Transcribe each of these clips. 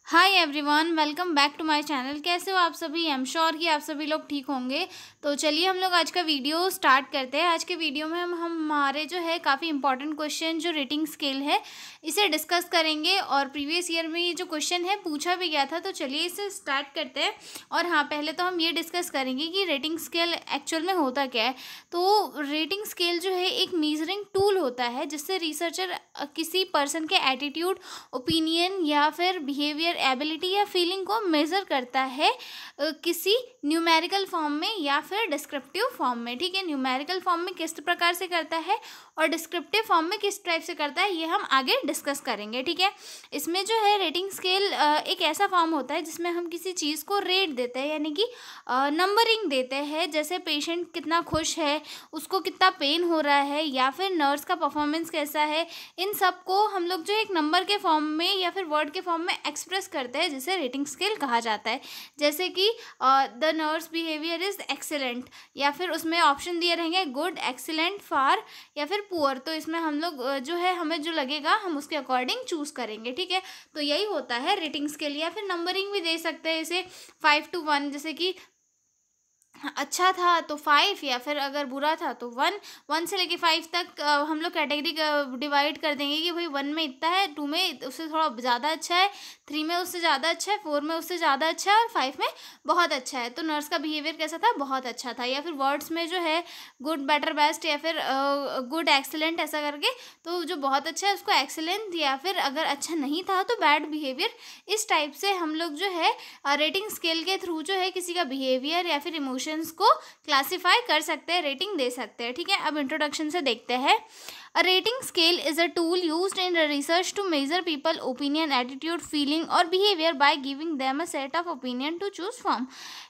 Hi everyone, welcome back to my channel. कैसे हो आप सभी? आई एम श्योर कि आप सभी लोग ठीक होंगे। तो चलिए हम लोग आज का वीडियो स्टार्ट करते हैं। आज के वीडियो में हम हमारे जो है काफ़ी इंपॉर्टेंट क्वेश्चन जो रेटिंग स्केल है इसे डिस्कस करेंगे। और प्रीवियस ईयर में ये जो क्वेश्चन है पूछा भी गया था, तो चलिए इसे स्टार्ट करते हैं। और हाँ, पहले तो हम ये डिस्कस करेंगे कि रेटिंग स्केल एक्चुअल में होता क्या है। तो रेटिंग स्केल जो है एक मीजरिंग टूल होता है जिससे रिसर्चर किसी पर्सन के एटीट्यूड, ओपिनियन या फिर बिहेवियर, एबिलिटी या फीलिंग को मेज़र करता है किसी न्यूमेरिकल फॉर्म में या फिर डिस्क्रिप्टिव फॉर्म में। ठीक है, न्यूमेरिकल फॉर्म में किस प्रकार से करता है और डिस्क्रिप्टिव फॉर्म में किस टाइप से करता है, ये हम आगे डिस्कस करेंगे। ठीक है, इसमें जो है रेटिंग स्केल एक ऐसा फॉर्म होता है जिसमें हम किसी चीज़ को रेट देते हैं, यानी कि नंबरिंग देते हैं। जैसे पेशेंट कितना खुश है, उसको कितना पेन हो रहा है, या फिर नर्स का परफॉर्मेंस कैसा है, इन सब को हम लोग जो एक नंबर के फॉर्म में या फिर वर्ड के फॉर्म में एक्सप्रेस करते हैं, जिसे रेटिंग स्केल कहा जाता है। जैसे कि the nurse behaviour is excellent, या फिर उसमें ऑप्शन दिए रहेंगे गुड, एक्सीलेंट, फार या फिर पुअर। तो इसमें हम लोग जो है हमें जो लगेगा हम उसके अकॉर्डिंग चूज करेंगे। ठीक है, तो यही होता है रेटिंग स्केल। या फिर नंबरिंग भी दे सकते हैं, इसे 5 to 1, जैसे कि अच्छा था तो 5, या फिर अगर बुरा था तो 1। 1 से लेके 5 तक हम लोग कैटेगरी डिवाइड कर देंगे कि भाई 1 में इतना है, 2 में उससे थोड़ा ज़्यादा अच्छा है, 3 में उससे ज़्यादा अच्छा है, 4 में उससे ज़्यादा अच्छा है और 5 में बहुत अच्छा है। तो नर्स का बिहेवियर कैसा था? बहुत अच्छा था। या फिर वर्ड्स में जो है गुड, बेटर, बेस्ट या फिर गुड, एक्सीलेंट ऐसा करके, तो जो बहुत अच्छा है उसको एक्सीलेंट, या फिर अगर अच्छा नहीं था तो बैड बिहेवियर। इस टाइप से हम लोग जो है रेटिंग स्केल के थ्रू जो है किसी का बिहेवियर या फिर इमोशंस को क्लासिफाई कर सकते हैं, रेटिंग दे सकते हैं। ठीक है, अब इंट्रोडक्शन से देखते हैं। A rating scale is a tool used in research to measure people opinion, attitude, feeling or behavior by giving them a set of opinion to choose from.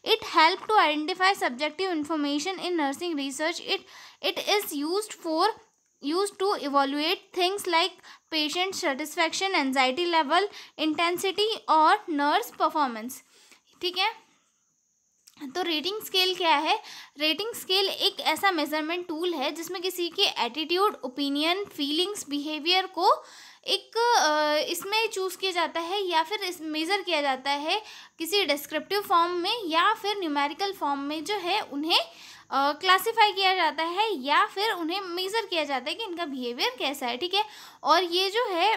It helps to identify subjective information in nursing research. It is used to evaluate things like patient satisfaction, anxiety level, intensity और nurse performance. ठीक है, तो rating scale क्या है? Rating scale एक ऐसा measurement tool है जिसमें किसी के एटीट्यूड, ओपिनियन, फीलिंग्स, बिहेवियर को एक इसमें चूज़ किया जाता है या फिर इस मेज़र किया जाता है किसी डिस्क्रिप्टिव फॉर्म में या फिर न्यूमेरिकल फॉर्म में जो है उन्हें क्लासिफाई किया जाता है या फिर उन्हें मेज़र किया जाता है कि इनका बिहेवियर कैसा है। ठीक है, और ये जो है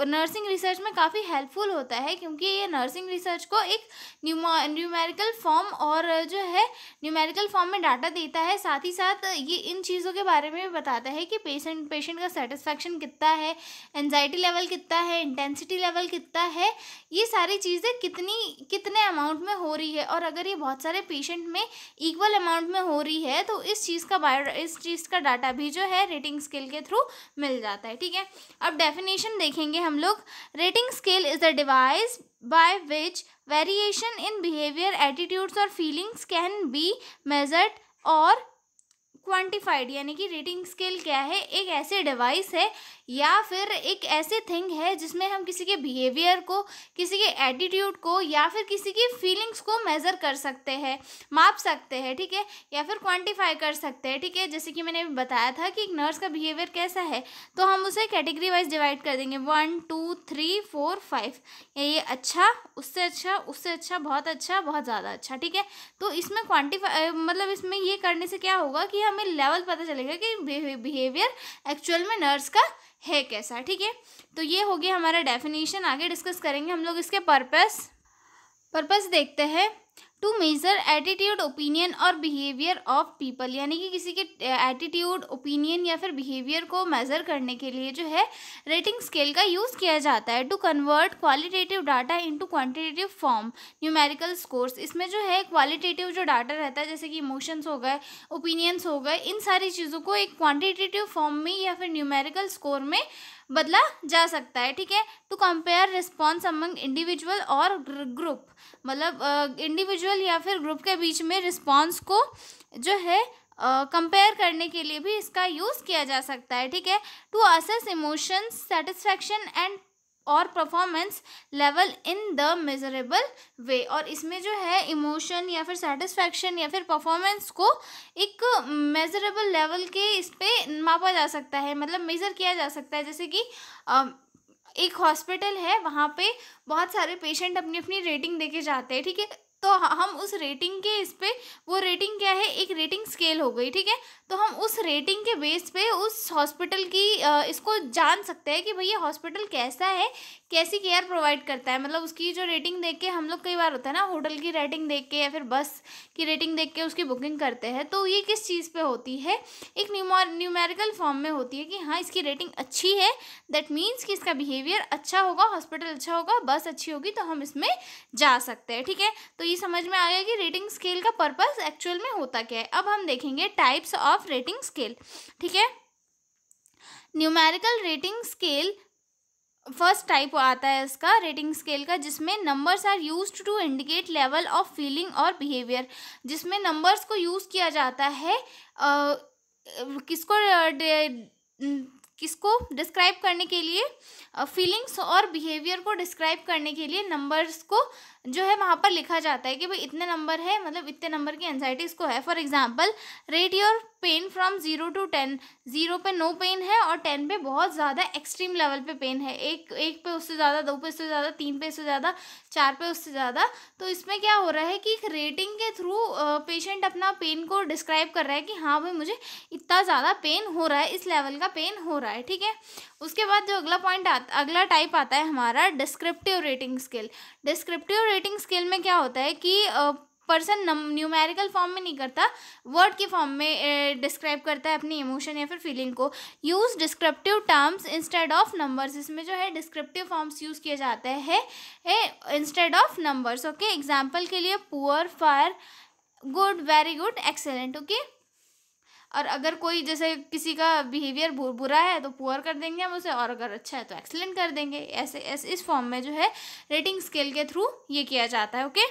नर्सिंग रिसर्च में काफ़ी हेल्पफुल होता है, क्योंकि ये नर्सिंग रिसर्च को एक न्यूमेरिकल फॉर्म और जो है न्यूमेरिकल फॉर्म में डाटा देता है। साथ ही साथ ये इन चीज़ों के बारे में भी बताता है कि पेशेंट का सेटिस्फैक्शन कितना है, एंजाइटी लेवल कितना है, इंटेंसिटी लेवल कितना है, ये सारी चीज़ें कितने अमाउंट में हो रही है। और अगर ये बहुत सारे पेशेंट में इक्वल अमाउंट में हो रही है तो इस चीज़ का डाटा भी जो है रेटिंग स्केल के थ्रू मिल जाता है। ठीक है, अब डेफिनेशन देखेंगे हम लोग। Rating scale is the device by which variation in behavior, attitudes or feelings can be measured or quantified. यानी कि रेटिंग स्केल क्या है? एक ऐसे डिवाइस है या फिर एक ऐसे थिंग है जिसमें हम किसी के बिहेवियर को, किसी के एटीट्यूड को या फिर किसी की फीलिंग्स को मेज़र कर सकते हैं, माप सकते हैं। ठीक है, या फिर क्वांटिफाई कर सकते हैं। ठीक है, जैसे कि मैंने बताया था कि एक नर्स का बिहेवियर कैसा है, तो हम उसे कैटेगरी वाइज डिवाइड कर देंगे 1 2 3 4 5। ये अच्छा, उससे अच्छा, उससे अच्छा, बहुत अच्छा, बहुत ज़्यादा अच्छा। ठीक है, तो इसमें क्वांटिफाई मतलब इसमें ये करने से क्या होगा कि हमें लेवल पता चलेगा कि बिहेवियर एक्चुअल में नर्स का है कैसा। ठीक है, तो ये हो गया हमारा डेफिनेशन। आगे डिस्कस करेंगे हम लोग इसके पर्पस देखते हैं। टू मेज़र एटीट्यूड, ओपिनियन और बिहेवियर ऑफ पीपल, यानी कि किसी के एटीट्यूड, ओपिनियन या फिर बिहेवियर को मेज़र करने के लिए जो है रेटिंग स्केल का यूज़ किया जाता है। To convert qualitative data into quantitative form, numerical scores. इसमें जो है क्वालिटेटिव जो डाटा रहता है, जैसे कि इमोशंस हो गए, ओपिनियंस हो गए, इन सारी चीज़ों को एक क्वांटिटेटिव फॉर्म में या फिर न्यूमेरिकल स्कोर में बदला जा सकता है। ठीक है, to compare response among individual और ग्रुप, मतलब इंडिविजुअल या फिर ग्रुप के बीच में रिस्पॉन्स को जो है कंपेयर करने के लिए भी इसका यूज़ किया जा सकता है। ठीक है, to assess emotions, satisfaction and और performance level in the measurable way. और इसमें जो है इमोशन या फिर सेटिस्फैक्शन या फिर परफॉर्मेंस को एक मेजरेबल लेवल के इस पे मापा जा सकता है, मतलब मेज़र किया जा सकता है। जैसे कि एक हॉस्पिटल है, वहाँ पे बहुत सारे पेशेंट अपनी अपनी रेटिंग देके जाते हैं, ठीक है। तो हम उस रेटिंग के इस पे, वो रेटिंग क्या है, एक रेटिंग स्केल हो गई, ठीक है। तो हम उस रेटिंग के बेस पे उस हॉस्पिटल की इसको जान सकते हैं कि भाई ये हॉस्पिटल कैसा है, कैसी केयर प्रोवाइड करता है। मतलब उसकी जो रेटिंग देख के, हम लोग कई बार होता है ना, होटल की रेटिंग देख के या फिर बस की रेटिंग देख के उसकी बुकिंग करते हैं। तो ये किस चीज़ पे होती है, एक न्यूमेरिकल फॉर्म में होती है कि हाँ इसकी रेटिंग अच्छी है, दैट मीन्स कि इसका बिहेवियर अच्छा होगा, हॉस्पिटल अच्छा होगा, बस अच्छी होगी तो हम इसमें जा सकते हैं, ठीक है। तो ये समझ में आ गया कि रेटिंग स्केल का पर्पस एक्चुअल में होता क्या है। अब हम देखेंगे टाइप्स ऑफ रेटिंग स्केल, ठीक है। Numerical rating scale first type आता है इसका रेटिंग स्केल का, जिसमें numbers are used to indicate level of feeling और बिहेवियर। जिसमें नंबर्स को यूज़ किया जाता है किसको डिस्क्राइब करने के लिए, फीलिंग्स और बिहेवियर को डिस्क्राइब करने के लिए नंबर्स को जो है वहाँ पर लिखा जाता है कि भाई इतने नंबर है, मतलब इतने नंबर की एंजाइटी इसको है। For example, rate your pain from 0 to 10। 0 पे नो पेन है और 10 पे बहुत ज़्यादा एक्सट्रीम लेवल पे पेन है। एक पे उससे ज़्यादा, 2 पे उससे ज़्यादा, 3 पे उससे ज़्यादा, 4 पे उससे ज़्यादा। तो इसमें क्या हो रहा है कि एक रेटिंग के थ्रू पेशेंट अपना पेन को डिस्क्राइब कर रहा है कि हाँ भाई मुझे इतना ज़्यादा पेन हो रहा है, इस लेवल का पेन हो रहा है, ठीक है। उसके बाद जो अगला टाइप आता है हमारा descriptive rating scale. Descriptive rating scale में क्या होता है कि पर्सन न्यूमेरिकल फॉर्म में नहीं करता, वर्ड के फॉर्म में डिस्क्राइब करता है अपनी इमोशन या फिर फीलिंग को। Use descriptive terms instead of numbers. इसमें जो है डिस्क्रिप्टिव फॉर्म्स यूज़ किए जाते हैं instead of numbers, okay. Example के लिए poor, fire, good, very good, excellent, okay. और अगर कोई जैसे किसी का बिहेवियर बुरा है तो पुअर कर देंगे हम उसे, और अगर अच्छा है तो एक्सीलेंट कर देंगे। ऐसे इस फॉर्म में जो है रेटिंग स्केल के थ्रू ये किया जाता है, ओके।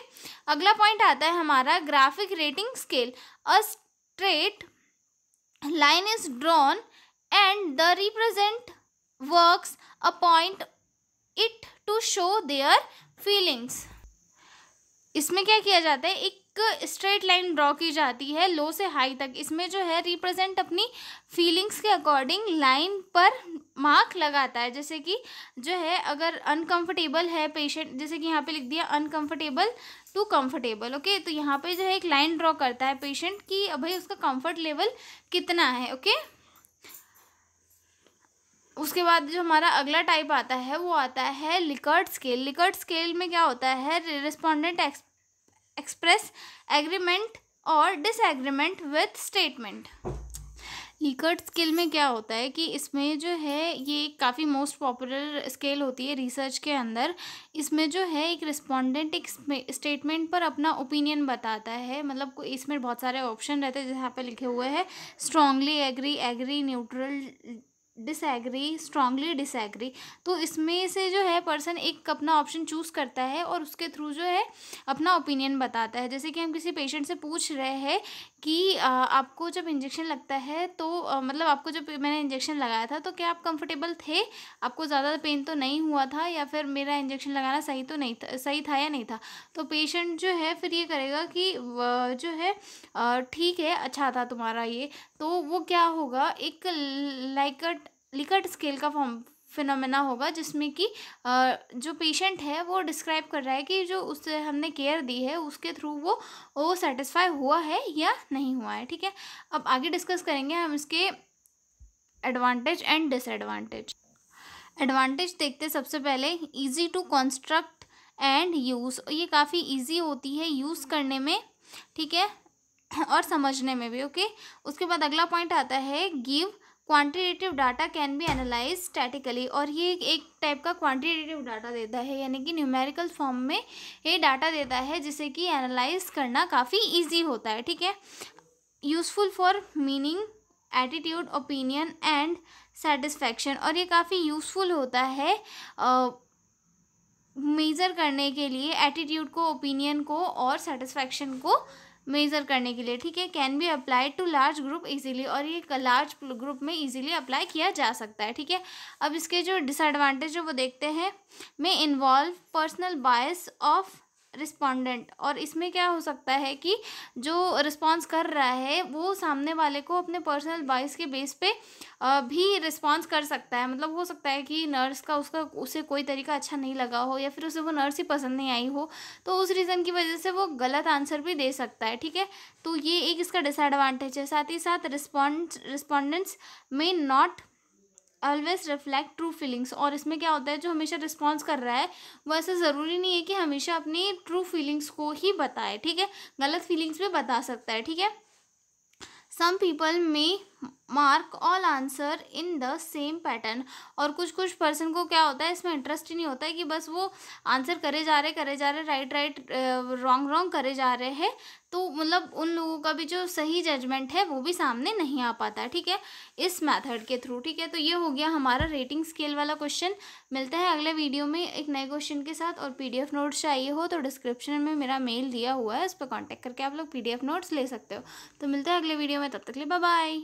अगला पॉइंट आता है हमारा graphic rating scale. A straight line is drawn and the represent works a point it to show their feelings. इसमें क्या किया जाता है, एक स्ट्रेट लाइन ड्रॉ की जाती है लो से हाई तक। इसमें जो है रिप्रेजेंट अपनी फीलिंग्स के अकॉर्डिंग लाइन पर मार्क लगाता है। जैसे कि जो है अगर अनकंफर्टेबल है पेशेंट, जैसे कि यहाँ पे लिख दिया अनकंफर्टेबल टू कंफर्टेबल, ओके। तो यहाँ पे जो है एक लाइन ड्रॉ करता है पेशेंट की भाई उसका कंफर्ट लेवल कितना है, ओके। उसके बाद जो हमारा अगला टाइप आता है वो आता है लिकर्ट स्केल। लिकर्ट स्केल में क्या होता है, रिस्पोंडेंट एक्सप्रेस एग्रीमेंट और disagreement with statement. Likert scale में क्या होता है कि इसमें जो है ये काफ़ी मोस्ट पॉपुलर स्केल होती है रिसर्च के अंदर। इसमें जो है एक रिस्पोंडेंट एक स्टेटमेंट पर अपना ओपिनियन बताता है। मतलब इसमें बहुत सारे ऑप्शन रहते हैं, जैसे यहाँ पे लिखे हुए हैं strongly agree, agree, neutral, disagree, strongly disagree. तो इसमें से जो है पर्सन एक अपना ऑप्शन चूज़ करता है और उसके थ्रू जो है अपना ओपिनियन बताता है। जैसे कि हम किसी पेशेंट से पूछ रहे हैं कि आपको जब इंजेक्शन लगता है तो मतलब आपको जब मैंने इंजेक्शन लगाया था तो क्या आप कंफर्टेबल थे, आपको ज़्यादा पेन तो नहीं हुआ था, या फिर मेरा इंजेक्शन लगाना सही तो नहीं था, सही था या नहीं था। तो पेशेंट जो है फिर ये करेगा कि जो है ठीक है, अच्छा था तुम्हारा ये। तो वो क्या होगा, एक लिकर्ट स्केल का फिनोमेना होगा जिसमें कि जो पेशेंट है वो डिस्क्राइब कर रहा है कि जो उससे हमने केयर दी है उसके थ्रू वो सेटिस्फाई हुआ है या नहीं हुआ है, ठीक है। अब आगे डिस्कस करेंगे हम इसके एडवांटेज एंड डिसएडवांटेज। एडवांटेज देखते सबसे पहले, easy to construct and use. ये काफ़ी इजी होती है यूज़ करने में, ठीक है, और समझने में भी, ओके। उसके बाद अगला पॉइंट आता है give quantitative data can be analyse statically. और ये एक टाइप का क्वांटिटेटिव डाटा देता है, यानी कि न्यूमेरिकल फॉर्म में ये डाटा देता है जिसे कि एनालाइज करना काफ़ी इजी होता है, ठीक है। Useful for meaning, attitude, opinion and satisfaction. और ये काफ़ी यूज़फुल होता है मेज़र करने के लिए एटीट्यूड को, ओपिनियन को और सेटिस्फैक्शन को मेज़र करने के लिए, ठीक है। Can be applied to large group easily. और ये लार्ज ग्रुप में इजीली अप्लाई किया जा सकता है, ठीक है। अब इसके जो डिसएडवांटेज जो वो देखते हैं, में involve personal bias of respondent, और इसमें क्या हो सकता है कि जो रिस्पॉन्स कर रहा है वो सामने वाले को अपने पर्सनल बाइस के बेस पे भी रिस्पॉन्स कर सकता है। मतलब हो सकता है कि नर्स का उसे कोई तरीका अच्छा नहीं लगा हो, या फिर उसे वो नर्स ही पसंद नहीं आई हो, तो उस रीज़न की वजह से वो गलत आंसर भी दे सकता है। ठीक है, तो ये एक इसका डिसएडवांटेज है। साथ ही साथ रिस्पॉन्डेंट्स में not always reflect true feelings, और इसमें क्या होता है, जो हमेशा रिस्पॉन्स कर रहा है वो ऐसा ज़रूरी नहीं है कि हमेशा अपनी ट्रू फीलिंग्स को ही बताए। ठीक है, गलत फीलिंग्स भी बता सकता है। ठीक है, सम पीपल में mark all answer in the same pattern, और कुछ पर्सन को क्या होता है, इसमें इंटरेस्ट ही नहीं होता है कि बस वो आंसर करे जा रहे राइट रॉन्ग करे जा रहे हैं, तो मतलब उन लोगों का भी जो सही जजमेंट है वो भी सामने नहीं आ पाता। ठीक है, इस मेथड के थ्रू। ठीक है, तो ये हो गया हमारा रेटिंग स्केल वाला क्वेश्चन। मिलते हैं अगले वीडियो में एक नए क्वेश्चन के साथ, और PDF नोट्स चाहिए हो तो डिस्क्रिप्शन में मेरा मेल दिया हुआ है, उस पर कॉन्टैक्ट करके आप लोग PDF नोट्स ले सकते हो। तो मिलते हैं अगले वीडियो में, तब तक के लिए बाय बाय।